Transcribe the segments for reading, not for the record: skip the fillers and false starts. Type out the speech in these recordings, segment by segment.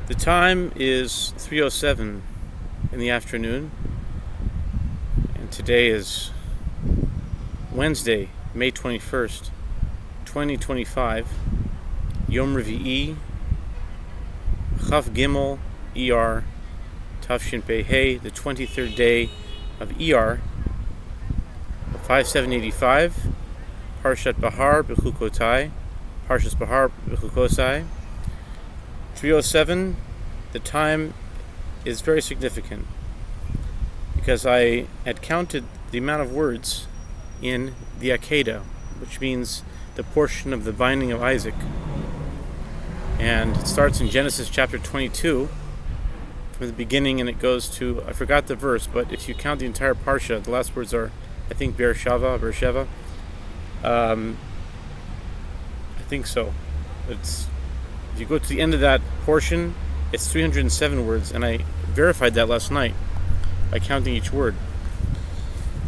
The time is 3:07 in the afternoon, and today is Wednesday, May 21st, 2025, Yom Revi'i, Chaf Gimel, ER, Tafshin Pei Hey, the 23rd day of ER, 5785, Parshat Behar, Bechukotai, Parshat Behar, Bechukosai. 3:07, the time is very significant because I had counted the amount of words in the Akedah, which means the portion of the binding of Isaac. And it starts in Genesis chapter 22 from the beginning, and it goes to, I forgot the verse, but if you count the entire Parsha, the last words are, I think, Beersheva. I think so. If you go to the end of that portion, it's 307 words, and I verified that last night by counting each word.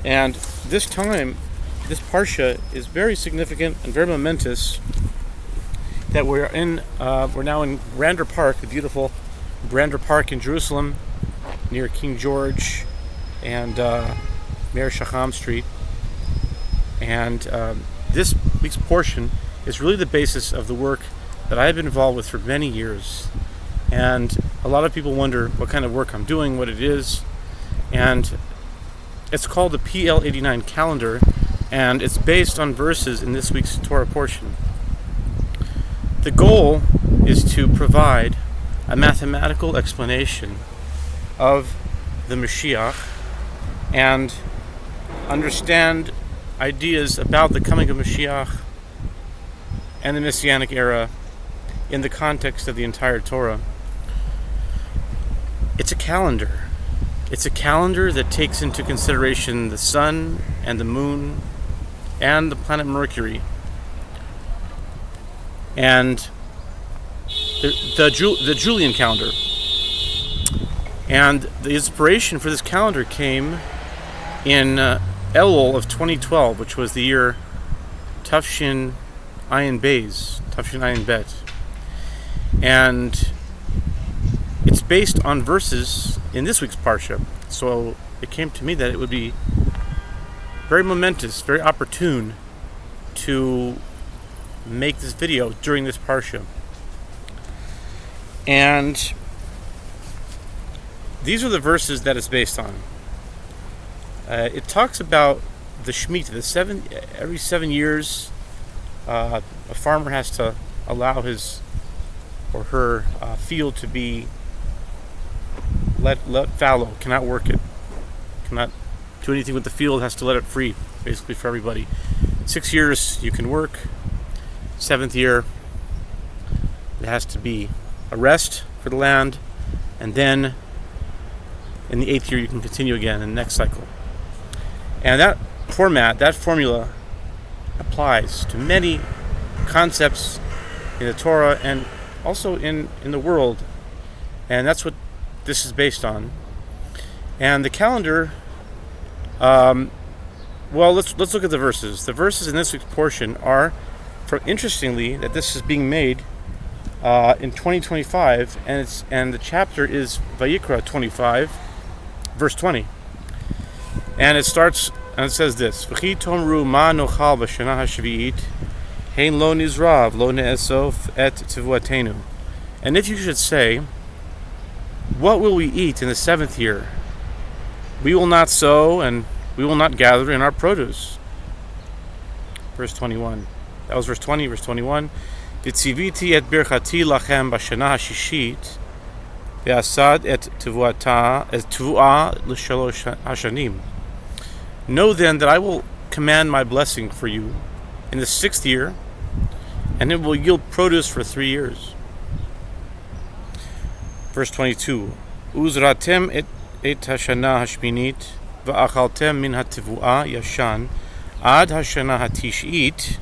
And this time, this Parsha is very significant and very momentous that we're now in Brander Park, the beautiful Brander Park in Jerusalem, near King George and Meir Shacham Street. And this week's portion is really the basis of the work that I've been involved with for many years. And a lot of people wonder what kind of work I'm doing, what it is. And it's called the PL-89 calendar, and it's based on verses in this week's Torah portion. The goal is to provide a mathematical explanation of the Mashiach and understand ideas about the coming of Mashiach and the Messianic era in the context of the entire Torah. It's a calendar. It's a calendar that takes into consideration the sun and the moon and the planet Mercury. And the Julian calendar. And the inspiration for this calendar came in Elul of 2012, which was the year Tafshin Ayin Beis, Tafshin Ayin Bet. And it's based on verses in this week's Parsha. So it came to me that it would be very momentous, very opportune to make this video during this Parsha. And these are the verses that it's based on. It talks about the Shemitah. Every 7 years, a farmer has to allow his or her field to be let fallow, cannot work it, cannot do anything with the field, has to let it free, basically for everybody. 6 years you can work, 7th year it has to be a rest for the land, and then in the 8th year you can continue again in the next cycle. And that formula applies to many concepts in the Torah and also in the world, and that's what this is based on. And the calendar, let's look at the verses. The verses in this week's portion are, interestingly, that this is being made in 2025, and the chapter is Vayikra 25, verse 20, and it starts and it says this: V'chi tomru ma nochal b'shana hashvi'it, hein lo nizrav lo ne'esof et tivuatenu. And if you should say, what will we eat in the 7th year? We will not sow, and we will not gather in our produce. Verse 21. That was verse 20. Verse 21. V'tziviti et birchati lachem b'shana hashishit, ve'asad et tivuah l'shalosh hashanim. Know then that I will command my blessing for you in the 6th year, and it will yield produce for 3 years. Verse 22. Uzratem et hashana hashminit, va'achaltem min hativuah yashan, ad hashana hatishit,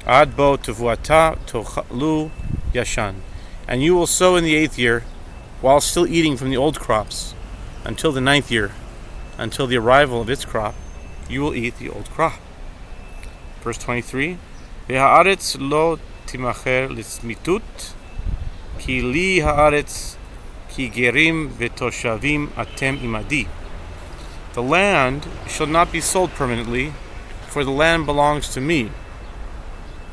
ad bo tivuata tochlu yashan. And you will sow in the 8th year, while still eating from the old crops, until the 9th year, until the arrival of its crop, you will eat the old crop. Verse 23. Ve'haaretz lo timacher litzmitut, ki li haaretz Ki gerim v'toshavim atem imadi. The land shall not be sold permanently, for the land belongs to me.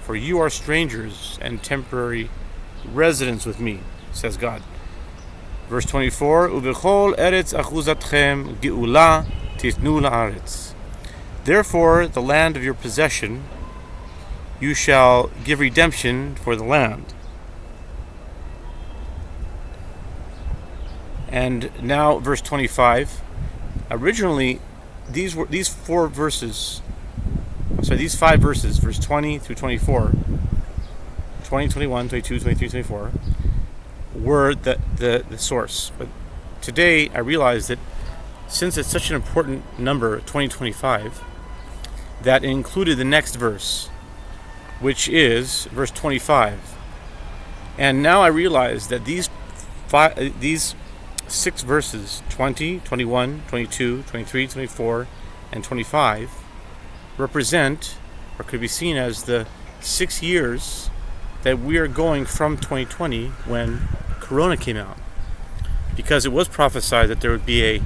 For you are strangers and temporary residents with me, says God. Verse 24, Uvechol eretz achuzatchem geula titnu la'aretz. Therefore, the land of your possession, you shall give redemption for the land. And now, verse 25. Originally, these 5 verses, verse 20 through 24, 20, 21, 22, 23, 24, were the source. But today, I realize that since it's such an important number, 2025, that it included the next verse, which is verse 25. And now I realize that these 6 verses, 20, 21, 22, 23, 24, and 25, represent, or could be seen as, the 6 years that we are going from 2020 when Corona came out. Because it was prophesied that there would be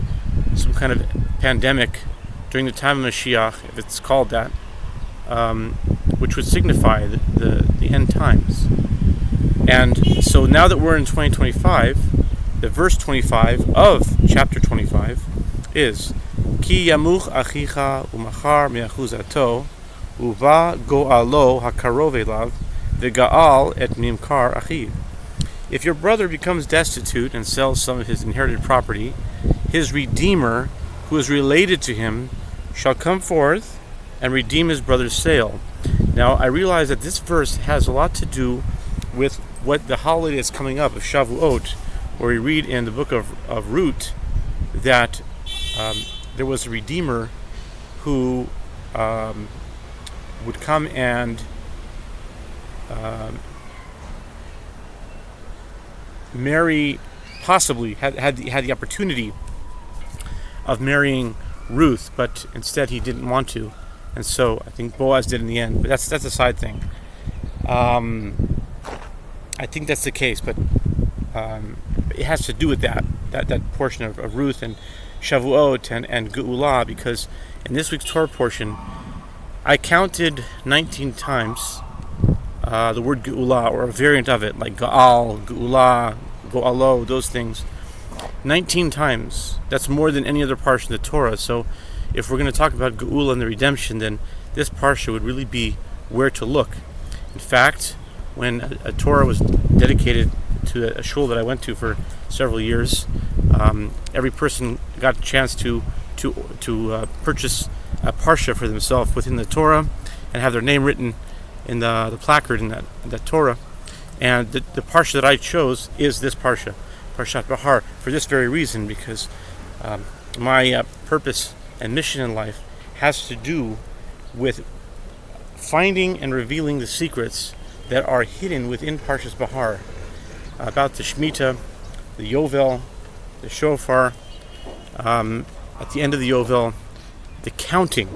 some kind of pandemic during the time of Mashiach, if it's called that, which would signify the end times. And so now that we're in 2025, the verse 25 of chapter 25 is Ki yamuch achicha umachar me'achuzato uva goalo hakarov elav v'gaal et mimkar achiv. If your brother becomes destitute and sells some of his inherited property, his redeemer, who is related to him, shall come forth and redeem his brother's sale. Now, I realize that this verse has a lot to do with what the holiday is coming up of Shavuot, where we read in the book of Ruth that there was a redeemer who would come and marry, possibly had the opportunity of marrying Ruth, but instead he didn't want to, and so I think Boaz did in the end. But that's a side thing. I think that's the case, but it has to do with that portion of Ruth and Shavuot and Geulah, because in this week's Torah portion, I counted 19 times the word Geulah, or a variant of it, like Goel, Geulah, Goalo, those things. 19 times. That's more than any other parsha in the Torah. So if we're going to talk about Geulah and the redemption, then this parsha would really be where to look. In fact, when a Torah was dedicated to a shul that I went to for several years, every person got a chance to purchase a parsha for themselves within the Torah and have their name written in the placard in that Torah. And the parsha that I chose is this parsha, Parshat Behar, for this very reason, because my purpose and mission in life has to do with finding and revealing the secrets that are hidden within Parshat Behar, about the Shemitah, the Yovel, the Shofar, at the end of the Yovel, the counting,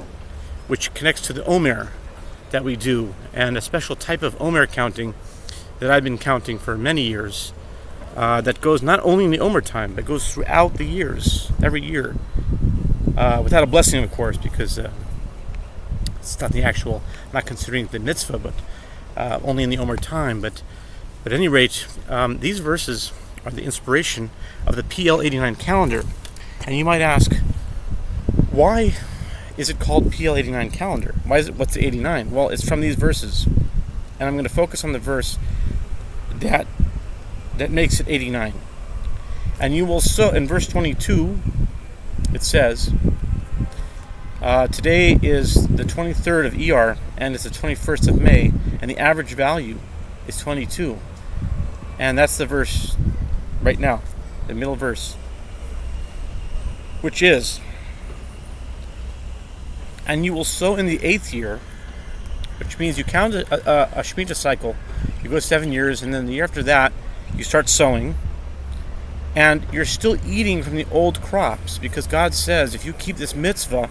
which connects to the Omer that we do, and a special type of Omer counting that I've been counting for many years, that goes not only in the Omer time, but goes throughout the years, every year, without a blessing, of course, because it's not the actual, not considering the mitzvah, but only in the Omer time. But at any rate, these verses are the inspiration of the PL-89 calendar. And you might ask, why is it called PL-89 calendar? What's the 89? Well, it's from these verses. And I'm going to focus on the verse that makes it 89. And you will sow, in verse 22, it says, today is the 23rd of ER, and it's the 21st of May, and the average value is 22. And that's the verse right now, the middle verse, which is, and you will sow in the 8th year, which means you count a Shemitah cycle. You go 7 years, and then the year after that, you start sowing, and you're still eating from the old crops, because God says, if you keep this mitzvah,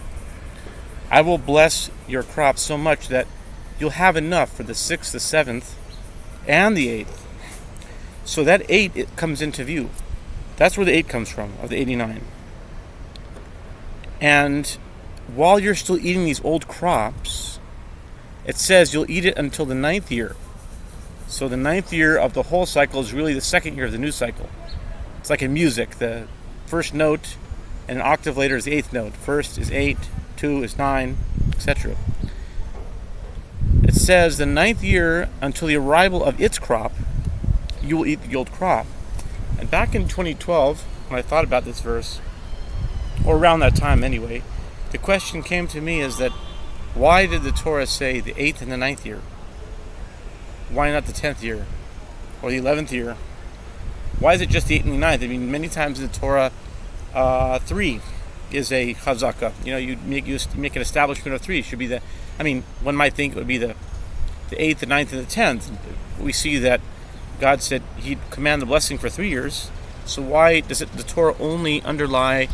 I will bless your crops so much that you'll have enough for the 6th, the 7th, and the 8th. So that 8, it comes into view. That's where the 8 comes from, of the 89. And while you're still eating these old crops, it says you'll eat it until the 9th year. So the 9th year of the whole cycle is really the 2nd year of the new cycle. It's like in music. The first note and an octave later is the 8th note. First is 8, 2 is 9, etc. It says the 9th year until the arrival of its crop, you will eat the old crop. And back in 2012, when I thought about this verse, or around that time anyway, the question came to me is that why did the Torah say the 8th and the 9th year? Why not the 10th year or the 11th year? Why is it just the 8th and the 9th? I mean, many times in the Torah, 3 is a chazaka. You make an establishment of 3. It should be one might think it would be the 8th, the 9th, and the 10th. We see that God said He'd command the blessing for 3 years. So why does the Torah only underlie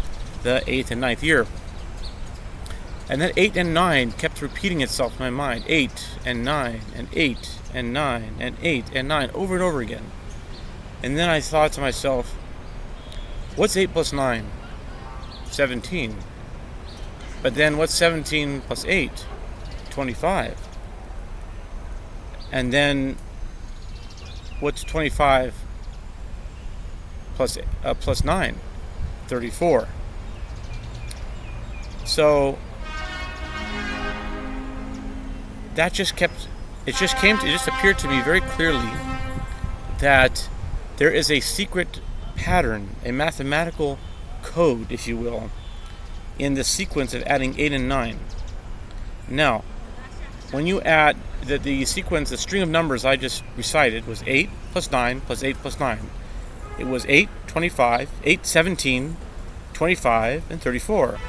the 8th and 9th year? And that 8 and 9 kept repeating itself in my mind. 8 and 9 and 8 and 9 and 8 and 9 over and over again. And then I thought to myself, what's 8 plus 9? 17. But then what's 17 plus 8? 25. And then what's 25 plus 9? 34. So that just appeared to me very clearly that there is a secret pattern, a mathematical code, if you will, in the sequence of adding 8 and 9. Now, when you add the sequence, the string of numbers I just recited was 8 plus 9 plus 8 plus 9. It was 8, 25, 8, 17, 25, and 34.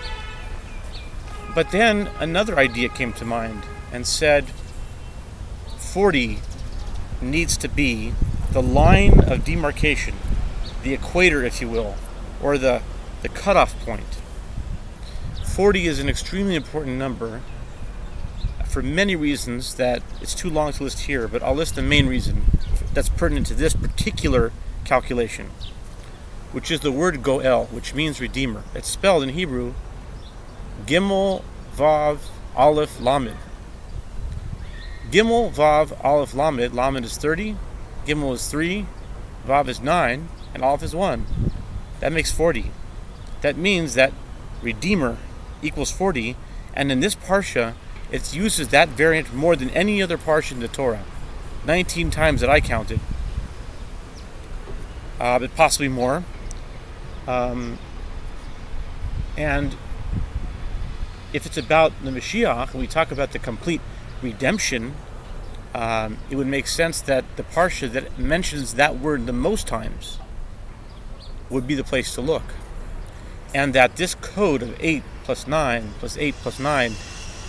But then another idea came to mind and said 40 needs to be the line of demarcation, the equator, if you will, or the cutoff point. 40 is an extremely important number for many reasons that it's too long to list here, but I'll list the main reason that's pertinent to this particular calculation, which is the word Goel, which means redeemer. It's spelled in Hebrew Gimel Vav Aleph Lamed. Gimel Vav Aleph Lamed. Lamed is 30, Gimel is 3, Vav is 9, and Aleph is 1. That makes 40. That means that redeemer equals 40, and in this Parsha, it uses that variant more than any other Parsha in the Torah. 19 times that I counted. But possibly more. And if it's about the Mashiach, and we talk about the complete redemption, it would make sense that the Parsha that mentions that word the most times would be the place to look. And that this code of 8 plus 9 plus 8 plus 9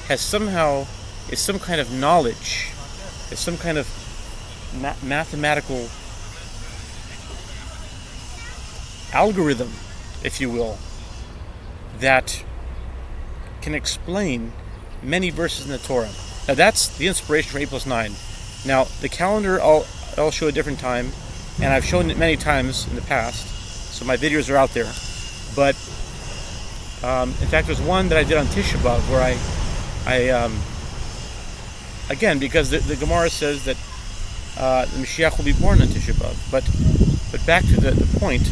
is some kind of knowledge, is some kind of mathematical algorithm, if you will, that can explain many verses in the Torah. Now that's the inspiration for 8 plus 9. Now the calendar I'll show a different time, and I've shown it many times in the past, so my videos are out there. But in fact, there's one that I did on Tisha B'Av where I again, because the Gemara says that the Mashiach will be born on Tisha B'Av. But back to the point,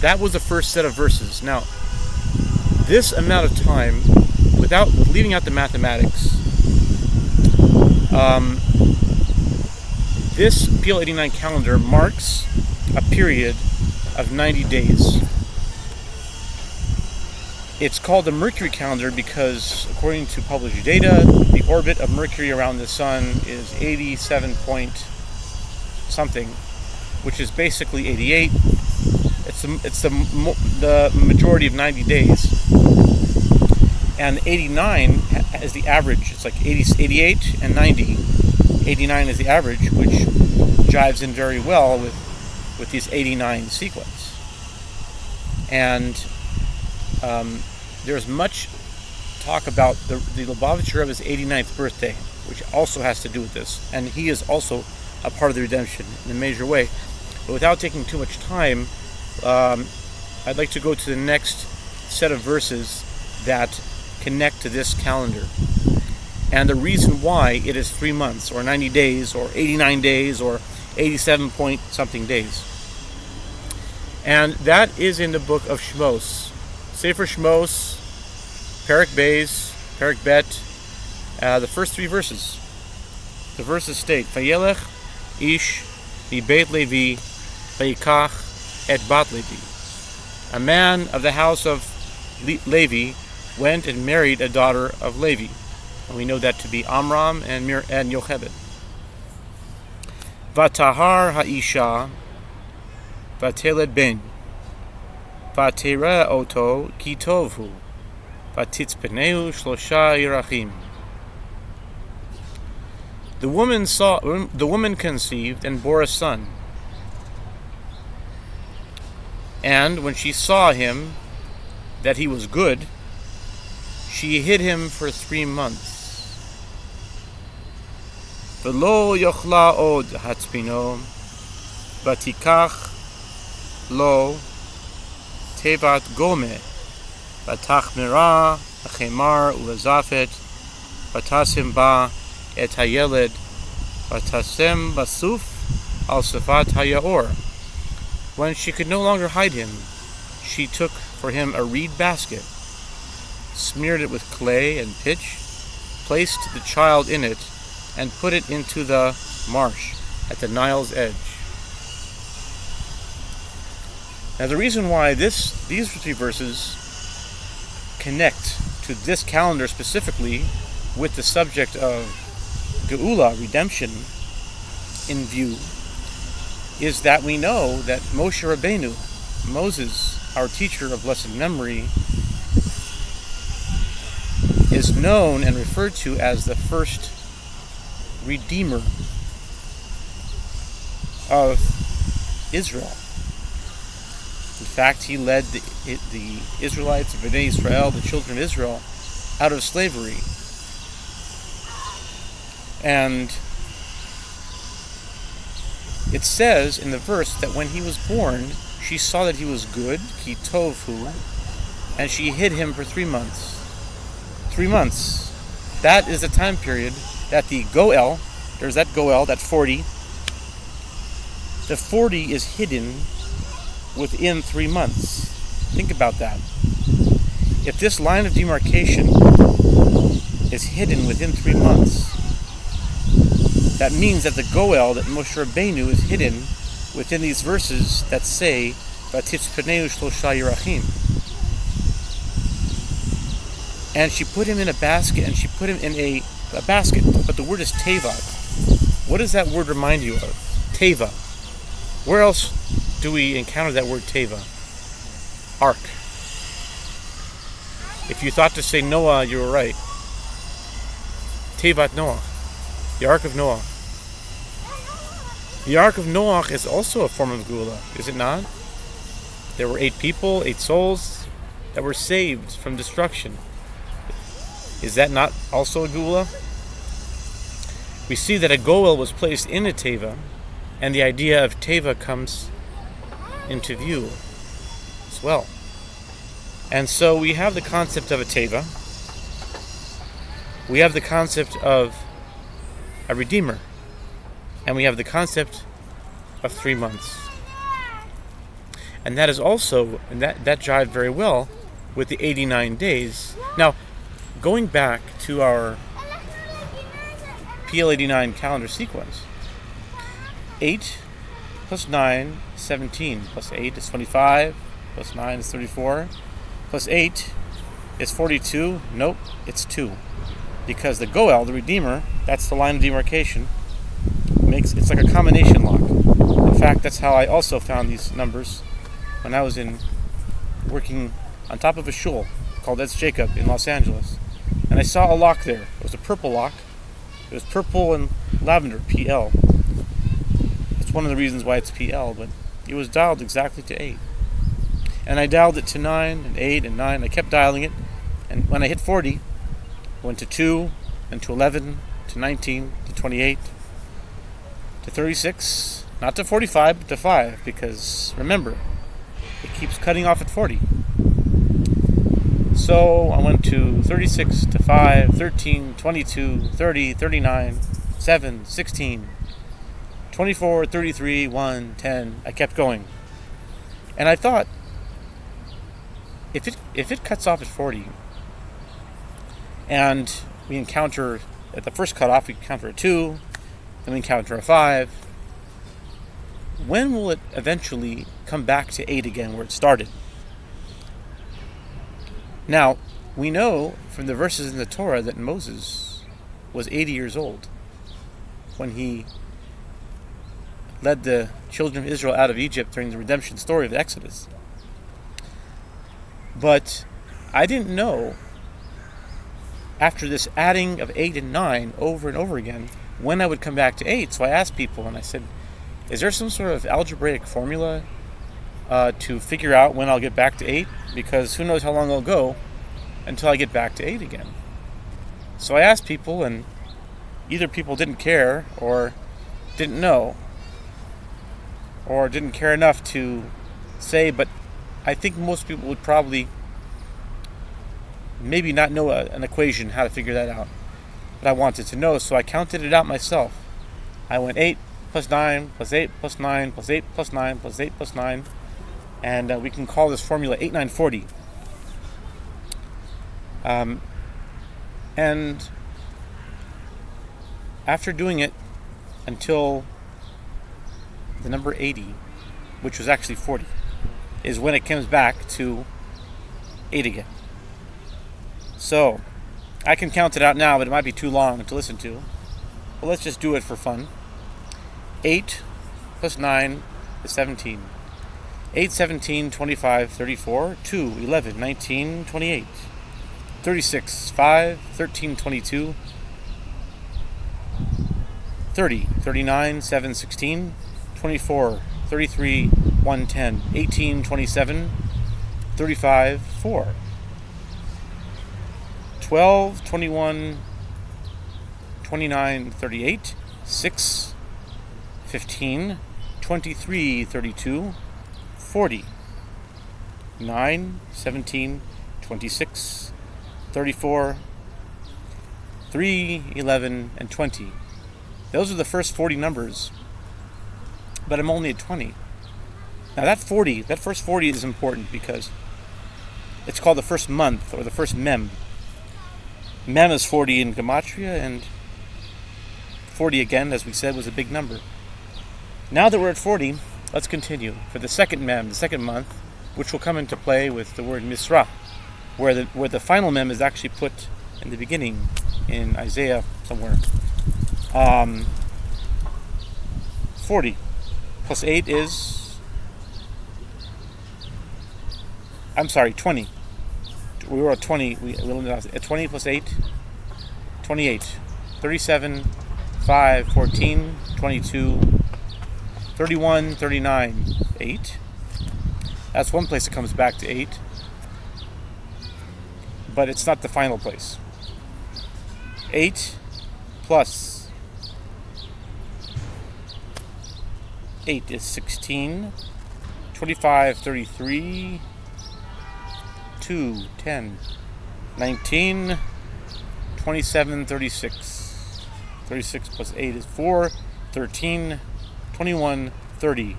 that was the first set of verses. Now, this amount of time, with leaving out the mathematics, this PL-89 calendar marks a period of 90 days. It's called the Mercury calendar because, according to published data, the orbit of Mercury around the Sun is 87 point something, which is basically 88. It's the majority of 90 days. And 89 is the average. It's like 88 and 90. 89 is the average, which jives in very well with this 89 sequence. And there's much talk about the Lubavitcher Rebbe's 89th birthday. which also has to do with this. And he is also a part of the redemption in a major way. But without taking too much time, I'd like to go to the next set of verses that connect to this calendar. And the reason why it is 3 months, or 90 days, or 89 days, or 87 point something days. And that is in the book of Shmos. Sefer Shmos, Perek Beis, Perek Bet, the first 3 verses. The verses state, Vayelech ish mi-beit Levi, vayikach et bat Levi. A man of the house of Levi went and married a daughter of Levi. And we know that to be Amram and Yochebed. Vatahar ha'isha vateled ben vatera oto ki tovhu vatitzpeneu shlosha yirachim. The woman conceived and bore a son. And when she saw him that he was good, she hid him for 3 months. V'lo yochla od hatzpino, v'tikach lo tevat gome, v'tachmira achemar u'vazafet, v'tasim ba et hayeled, v'tasem basuf al sefat hayaor. When she could no longer hide him, she took for him a reed basket, smeared it with clay and pitch, placed the child in it, and put it into the marsh at the Nile's edge. Now the reason why these 3 verses connect to this calendar specifically with the subject of Geula, redemption, in view, is that we know that Moshe Rabbeinu, Moses, our teacher of blessed memory, is known and referred to as the first redeemer of Israel. In fact, he led the Israelites, Bnei Israel, the children of Israel, out of slavery. And it says in the verse that when he was born, she saw that he was good, ki tovhu, and she hid him for 3 months. 3 months. That is the time period that the Goel, there's that Goel, that 40. The 40 is hidden within 3 months. Think about that. If this line of demarcation is hidden within 3 months, that means that the Goel, that Moshe Rabbeinu, is hidden within these verses that say, Vatitzpeneu shlosha yirachim. And she put him in a basket, and she put him in a basket, but the word is teva. What does that word remind you of? Teva. Where else do we encounter that word teva? Ark. If you thought to say Noah, you were right. Tevat Noah. The Ark of Noah. The Ark of Noah is also a form of Geula, is it not? There were 8 people, 8 souls that were saved from destruction. Is that not also a Geula? We see that a Goel was placed in a Teva, and the idea of Teva comes into view as well. And so we have the concept of a Teva. We have the concept of a Redeemer. And we have the concept of 3 months. And that is also, and that jived very well with the 89 days. Now, going back to our PL-89 calendar sequence, 8 plus 9 is 17, plus 8 is 25, plus 9 is 34, plus 8 is 42. Nope, it's 2. Because the Goel, the Redeemer, that's the line of demarcation, it's like a combination lock. In fact, that's how I also found these numbers when I was working on top of a shul called Etz Jacob in Los Angeles. And I saw a lock there. It was a purple lock. It was purple and lavender, PL. That's one of the reasons why it's PL, but it was dialed exactly to 8. And I dialed it to 9 and 8 and 9. I kept dialing it. And when I hit 40, I went to 2, and to 11, to 19 to 28 to 36, not to 45, but to 5, because remember, it keeps cutting off at 40. So I went to 36 to 5, 13, 22, 30, 39, 7, 16, 24, 33, 1, 10. I kept going. And I thought, if it cuts off at 40, and we encounter, at the first cutoff, we encounter a 2, then we encounter a 5, when will it eventually come back to 8 again where it started? Now, we know from the verses in the Torah that Moses was 80 years old when he led the children of Israel out of Egypt during the redemption story of the Exodus. But I didn't know, after this adding of 8 and 9 over and over again, when I would come back to 8. So I asked people, and I said, is there some sort of algebraic formula to figure out when I'll get back to 8? Because who knows how long it'll go until I get back to 8 again. So I asked people, and either people didn't care, or didn't know, or didn't care enough to say, but I think most people would probably maybe not know an equation, how to figure that out. But I wanted to know, so I counted it out myself. I went 8 plus 9 plus 8 plus 9 plus 8 plus 9 plus 8 plus 9. And we can call this formula 8940. And after doing it until the number 80, which was actually 40, is when it comes back to 8 again. So, I can count it out now, but it might be too long to listen to. But let's just do it for fun. 8 plus 9 is 17. 8, 17, 25, 34, 2, 11, 19, 28, 36, 5, 13, 22, 30, 39, 7, 16, 24, 33, 1, 10, 18, 27, 35, 4, 12, 21, 29, 38, 6, 15, 23, 32, 40, 9, 17, 26, 34, 3, 11, and 20. Those are the first 40 numbers, but I'm only at 20. Now that first 40 is important because it's called the first month, or the first mem. Mem is 40 in Gematria, and 40 again, as we said, was a big number. Now that we're at 40, let's continue for the second mem, the second month, which will come into play with the word Misra, where the final mem is actually put in the beginning in Isaiah somewhere. 40 plus 8 is, 20. We were at 20. At 20 plus 8, 28. 37, 5, 14, 22, 31, 39, 8. That's one place it comes back to 8. But it's not the final place. 8 plus 8 is 16. 25, 33, 2, 10, 19, 27, 36. 36 plus 8 is 4, 13, 21, 30,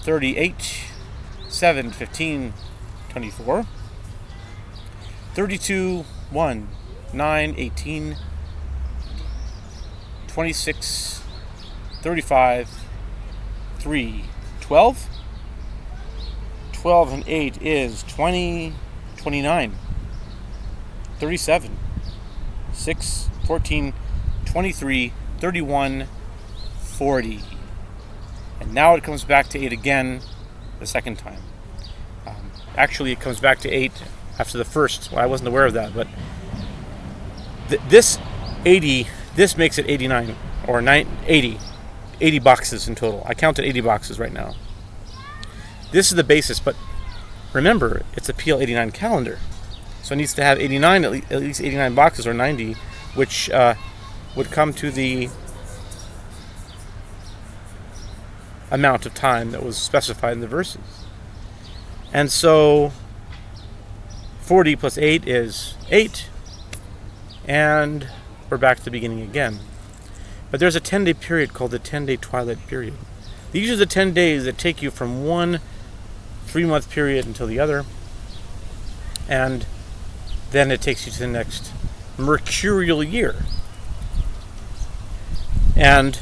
38, 7, 15, 24, 32, 1, 9, 18, 26, 35, 3, 12. 12 and 8 is 20, 29, 37, 6, 14, 23, 31, 40. And now it comes back to 8 again the second time. Actually, it comes back to 8 after the first. Well, I wasn't aware of that, but this 80, this makes it 89, or 80 boxes in total. I counted 80 boxes right now. This is the basis, but remember, it's a PL-89 calendar. So it needs to have 89, at least 89 boxes, or 90, which would come to the amount of time that was specified in the verses. And so 40 plus 8 is 8, and we're back to the beginning again. But there's a 10-day period called the 10-day twilight period. These are the 10 days that take you from one 3-month period until the other, and then it takes you to the next mercurial year. And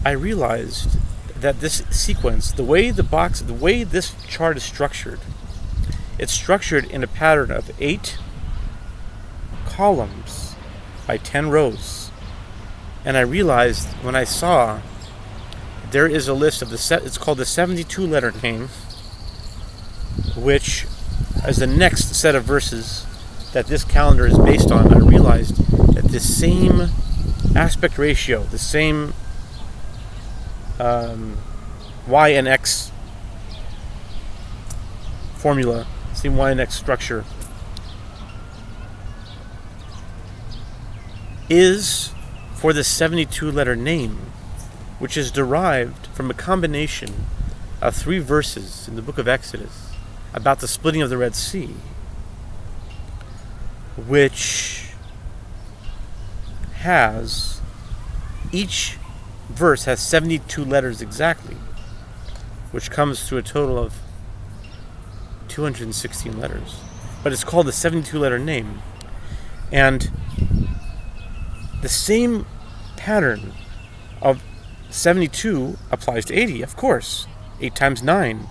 I realized that this sequence, the way this chart is structured, it's structured in a pattern of 8 columns by 10 rows. And I realized when I saw there is a list of it's called the 72-letter name, which is the next set of verses that this calendar is based on. I realized that the same aspect ratio, the same Y and X formula, same Y and X structure, is for the 72-letter name, which is derived from a combination of 3 verses in the book of Exodus about the splitting of the Red Sea, which has, each verse has 72 letters exactly, which comes to a total of 216 letters. But it's called the 72-letter name. And the same pattern of 72 applies to 80, of course. 8 times 9,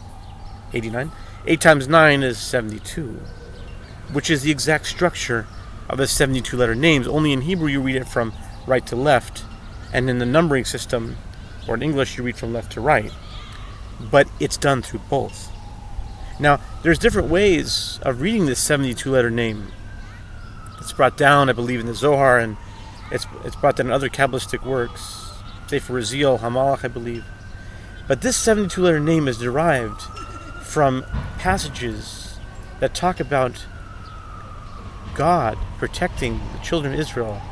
89. 8 times 9 is 72, which is the exact structure of the 72-letter names. Only in Hebrew you read it from right to left, and in the numbering system, or in English, you read from left to right. But it's done through both. Now, there's different ways of reading this 72-letter name. It's brought down, I believe, in the Zohar, and it's brought down in other Kabbalistic works, say for Raziel, Hamalach, I believe. But this 72-letter name is derived from passages that talk about God protecting the children of Israel,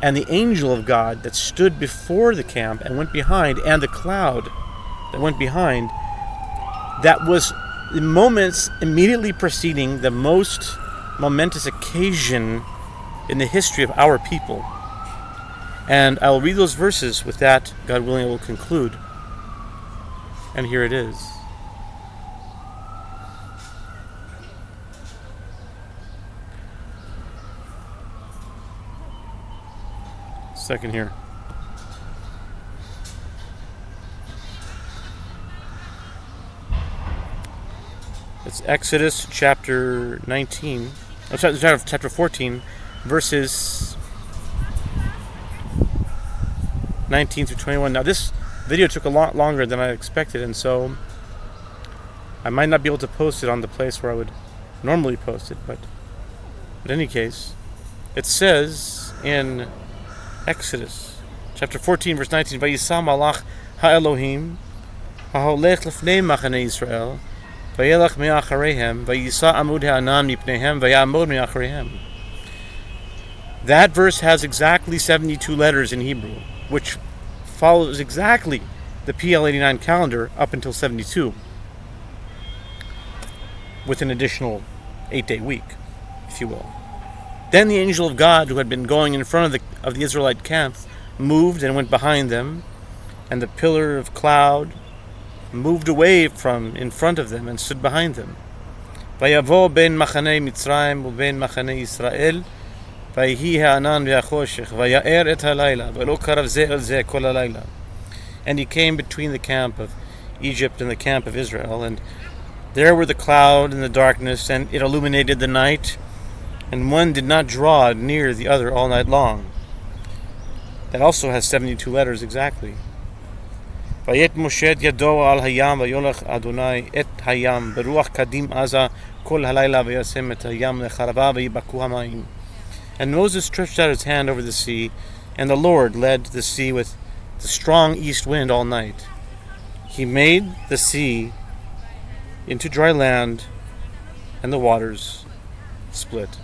and the angel of God that stood before the camp and went behind, and the cloud that went behind, that was the moments immediately preceding the most momentous occasion in the history of our people. And I will read those verses. With that, God willing, I will conclude. And here it is. Second here. It's Exodus chapter 19. I'm sorry, chapter 14, verses 19 through 21. Now, this video took a lot longer than I expected, and so I might not be able to post it on the place where I would normally post it, but in any case, it says in Exodus chapter 14, verse 19, Vayisa malach ha-Elohim ha-holech lefnei machane Yisrael vayelach me'achareihem vayisa amud ha'anan mipneihem vayamod me'achareihem. That verse has exactly 72 letters in Hebrew, which follows exactly the PL-89 calendar up until 72, with an additional 8-day week, if you will. Then the angel of God, who had been going in front of the Israelite camp, moved and went behind them, and the pillar of cloud moved away from in front of them and stood behind them. Vayavo ben machanei Mitzrayim uben machanei Yisrael, vayhi ha'anan v'achoshech, vaya'er et ha'layla, v'lo karav zeh el zeh kol ha'layla. And he came between the camp of Egypt and the camp of Israel, and there were the cloud and the darkness, and it illuminated the night, and one did not draw near the other all night long. That also has 72 letters exactly. Vayet Moshe et yado al hayam vayolach Adonai et hayam beruach kadim aza kol halayla vayasem et hayam lecharava vayibaku hamayim. And Moses stretched out his hand over the sea, and the Lord led the sea with the strong east wind all night. He made the sea into dry land, and the waters split.